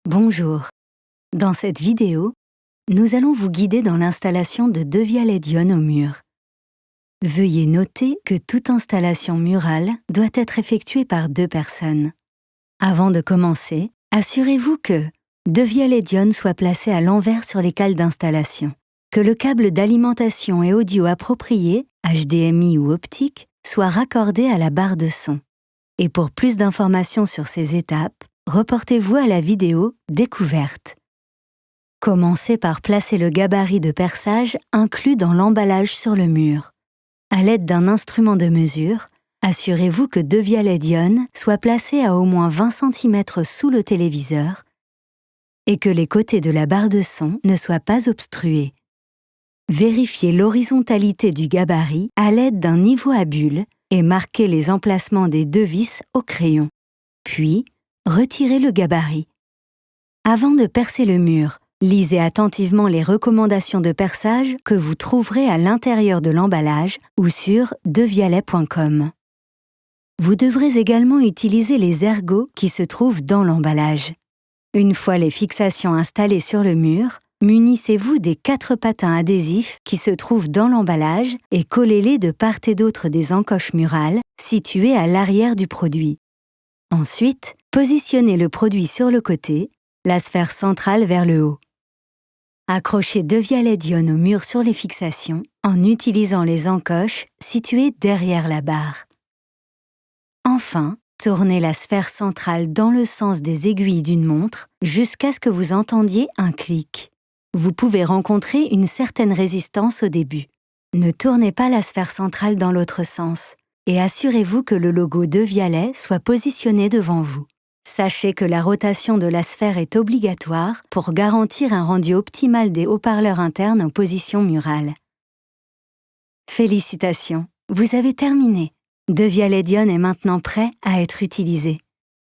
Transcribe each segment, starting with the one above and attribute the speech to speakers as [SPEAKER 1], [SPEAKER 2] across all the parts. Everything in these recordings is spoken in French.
[SPEAKER 1] Bonjour. Dans cette vidéo, nous allons vous guider dans l'installation de 2 LED-ion au mur. Veuillez noter que toute installation murale doit être effectuée par 2 personnes. Avant de commencer, assurez-vous que 2 LED-ion soient placés à l'envers sur les cales d'installation, que le câble d'alimentation et audio approprié, HDMI ou optique, soit raccordé à la barre de son. Et pour plus d'informations sur ces étapes, reportez-vous à la vidéo Découverte. Commencez par placer le gabarit de perçage inclus dans l'emballage sur le mur. À l'aide d'un instrument de mesure, assurez-vous que 2 LED-ion soient placés à au moins 20 cm sous le téléviseur et que les côtés de la barre de son ne soient pas obstrués. Vérifiez l'horizontalité du gabarit à l'aide d'un niveau à bulles et marquez les emplacements des 2 vis au crayon. Puis, retirez le gabarit. Avant de percer le mur, lisez attentivement les recommandations de perçage que vous trouverez à l'intérieur de l'emballage ou sur devialet.com. Vous devrez également utiliser les ergots qui se trouvent dans l'emballage. Une fois les fixations installées sur le mur, munissez-vous des 4 patins adhésifs qui se trouvent dans l'emballage et collez-les de part et d'autre des encoches murales situées à l'arrière du produit. Ensuite, positionnez le produit sur le côté, la sphère centrale vers le haut. Accrochez 2 LED-ion au mur sur les fixations en utilisant les encoches situées derrière la barre. Enfin, tournez la sphère centrale dans le sens des aiguilles d'une montre jusqu'à ce que vous entendiez un clic. Vous pouvez rencontrer une certaine résistance au début. Ne tournez pas la sphère centrale dans l'autre sens et assurez-vous que le logo Devialet soit positionné devant vous. Sachez que la rotation de la sphère est obligatoire pour garantir un rendu optimal des haut-parleurs internes en position murale. Félicitations, vous avez terminé. Devialet-ion est maintenant prêt à être utilisé.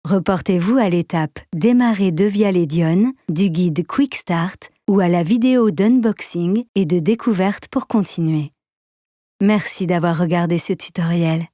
[SPEAKER 1] Reportez-vous à l'étape Démarrer Devialet-ion du guide Quick Start ou à la vidéo d'unboxing et de découverte pour continuer. Merci d'avoir regardé ce tutoriel.